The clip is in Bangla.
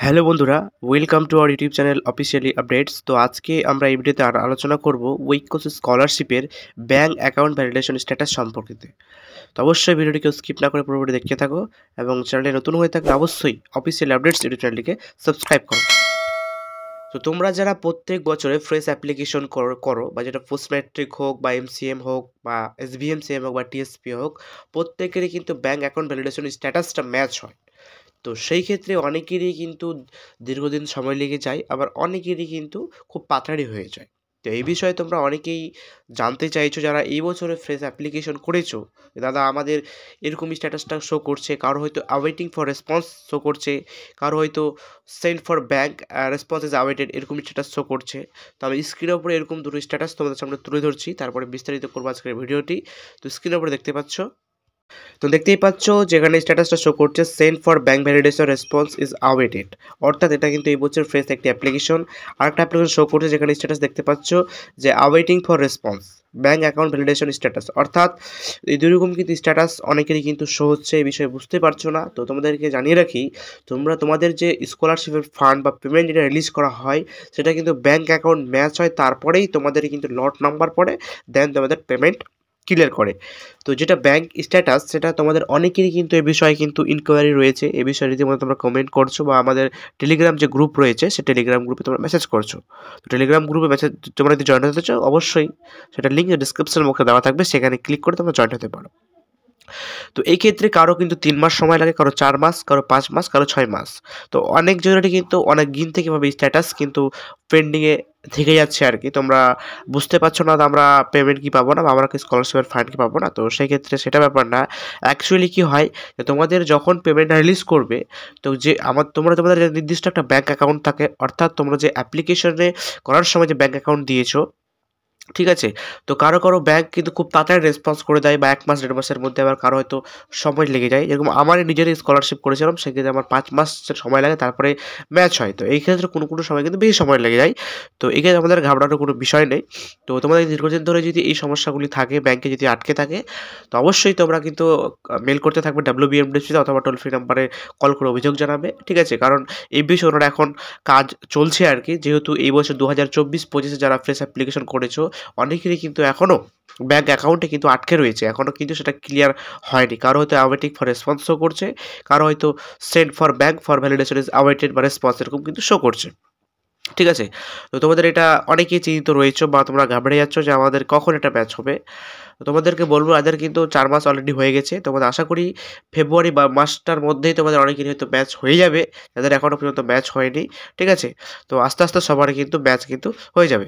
হ্যালো বন্ধুরা, welcome to our YouTube channel officially updates. তো আজকে আমরা এই ভিডিওতে আলোচনা করব উইকোস স্কলারশিপের ব্যাঙ্ক অ্যাকাউন্ট ভ্যালিডেশন স্ট্যাটাস সম্পর্কিত। তো অবশ্যই ভিডিওটিকে স্কিপ না করে পুরোপুরি দেখতে থাকো এবং চ্যানেলে নতুন হয়ে থাকলে অবশ্যই অফিসিয়ালি আপডেটস ইউটিউব চ্যানেলটিকে সাবস্ক্রাইব করো। তো তোমরা যারা প্রত্যেক বছরে ফ্রেশ অ্যাপ্লিকেশন করো বা যেটা পোস্ট ম্যাট্রিক হোক বা এমসিএম হোক বা এসবিএমসিএম হোক বা টিএসপি হোক, প্রত্যেকেরই কিন্তু ব্যাঙ্ক অ্যাকাউন্ট ভ্যালিডেশন স্ট্যাটাসটা ম্যাচ হয়। তো সেই ক্ষেত্রে অনেকেরই কিন্তু দীর্ঘদিন সময় লেগে যায়, আবার অনেকেরই কিন্তু খুব তাড়াতাড়ি হয়ে যায়। তো এই বিষয়ে তোমরা অনেকেই জানতে চাইছো যারা এই বছরে ফ্রেশ অ্যাপ্লিকেশন করেছো, দাদা আমাদের এরকম স্ট্যাটাসটা শো করছে, কারো হয়তো অ্যাওয়েটিং ফর রেসপন্স শো করছে, কারো হয়তো send for bank response is awaited এরকম স্ট্যাটাস শো করছে। তো আমি স্ক্রিনের উপরে এরকম দুটো স্ট্যাটাস তোমাদের সামনে তুলে ধরছি, তারপরে বিস্তারিত করবো আজকের ভিডিওটি। তো স্ক্রিনের উপরে দেখতে পাচ্ছ, তো দেখতেই পাচ্ছ যেখানে স্ট্যাটাসটা শো করছে send for bank validation response is awaited, অর্থাৎ এটা কিন্তু এই বছর ফ্রেশ একটি অ্যাপ্লিকেশন। আরেকটা অ্যাপ্লিকেশন শো করছে যেখানে স্ট্যাটাস দেখতে পাচ্ছ যে awaiting for response bank account validation status, অর্থাৎ এই দুরকম কিন্তু স্ট্যাটাস অনেকেরই কিন্তু শো হচ্ছে, এই বিষয়ে বুঝতে পারছো না। তো তোমাদেরকে জানিয়ে রাখি, তোমরা তোমাদের যে স্কলারশিপের ফান্ড বা পেমেন্ট যেটা রিলিজ করা হয় সেটা কিন্তু ব্যাঙ্ক অ্যাকাউন্ট ম্যাচ হয়, তারপরেই তোমাদের কিন্তু লট নাম্বার পড়ে, দেন তোমাদের পেমেন্ট ক্লিয়ার করে। তো যেটা ব্যাঙ্ক স্ট্যাটাস সেটা তোমাদের অনেকেরই কিন্তু এ বিষয়ে কিন্তু ইনকোয়ারি রয়েছে, এ বিষয়ে রীতিমতো তোমরা কমেন্ট করছো বা আমাদের টেলিগ্রাম যে গ্রুপ রয়েছে সে টেলিগ্রাম গ্রুপে তোমরা মেসেজ করছো। তো টেলিগ্রাম গ্রুপে মেসেজ তোমরা যদি জয়েন হতে চাও, অবশ্যই সেটা লিঙ্ক ডিসক্রিপশন বক্সে দেওয়া থাকবে, সেখানে ক্লিক করে তোমরা জয়েন হতে পারো। তো এই ক্ষেত্রে কারো কিন্তু 3 মাস সময় লাগে, কারো 4 মাস, কারো 5 মাস, কারো 6 মাস। তো অনেক জনেরই কিন্তু অনেক দিন থেকে ভাবে স্ট্যাটাস কিন্তু পেন্ডিংয়ে থেকে যাচ্ছে আর কি। তোমরা বুঝতে পারছো না আমরা পেমেন্ট কি পাবো না বা আমরা কি স্কলারশিপের ফান্ড কি পাবো না। তো সেই ক্ষেত্রে সেটা ব্যাপার না। অ্যাকচুয়ালি কি হয়, যে তোমাদের যখন পেমেন্টটা রিলিজ করবে, তো যে তোমাদের যে নির্দিষ্ট একটা ব্যাঙ্ক অ্যাকাউন্ট থাকে, অর্থাৎ তোমরা যে অ্যাপ্লিকেশনে করার সময় যে ব্যাঙ্ক অ্যাকাউন্ট দিয়েছো, ঠিক আছে? তো কারো, কারো ব্যাংক কিন্তু খুব তাড়াতাড়ি রেসপন্স করে দেয় বা ১ মাস ১.৫ মাসের মধ্যে, আবার কারো হয়তো সময় লেগে যায়। যেরকম আমারই নিজেরই স্কলারশিপ করেছিলাম, সেক্ষেত্রে আমার ৫ মাসের সময় লাগে, তারপরে ম্যাচ হয়। তো এই ক্ষেত্রে কোনো, কোনো সময় কিন্তু বেশি সময় লেগে যায়। তো এক্ষেত্রে আমাদের ঘাবড়ানোর কোনো বিষয় নেই। তো তোমাদের দীর্ঘদিন ধরে যদি এই সমস্যাগুলি থাকে, ব্যাংকে যদি আটকে থাকে, তো অবশ্যই তোমরা কিন্তু মেইল করতে থাকবে WBMDC তে অথবা টোল ফ্রি নাম্বারে কল করে অভিযোগ জানাবে, ঠিক আছে? কারণ এই বিষয়ে ওনারা এখন কাজ চলছে আর কি। যেহেতু এই বছর ২০২৪-২৫ যারা ফ্রেশ অ্যাপ্লিকেশন করেছো, অনেকেরই কিন্তু এখনও ব্যাঙ্ক অ্যাকাউন্টে কিন্তু আটকে রয়েছে, এখনও কিন্তু সেটা ক্লিয়ার হয়নি। কারো হয়তো অ্যাওয়েটিং ফর রেসপন্স শো করছে, কারো হয়তো send for bank for validation is awaited বা রেসপন্স এরকম কিন্তু শো করছে, ঠিক আছে? তো তোমাদের এটা অনেকেই চিন্তিত রয়েছো বা তোমরা ঘাবড়ে যাচ্ছ যে আমাদের কখন এটা ম্যাচ হবে। তো তোমাদেরকে বলবো এদের কিন্তু 4 মাস অলরেডি হয়ে গেছে। তোমাদের আশা করি ফেব্রুয়ারি বা মাসটার মধ্যেই তোমাদের অনেকেরই হয়তো ম্যাচ হয়ে যাবে, যাদের এখনও পর্যন্ত ম্যাচ হয়নি, ঠিক আছে? তো আস্তে, আস্তে সবারই কিন্তু ম্যাচ কিন্তু হয়ে যাবে।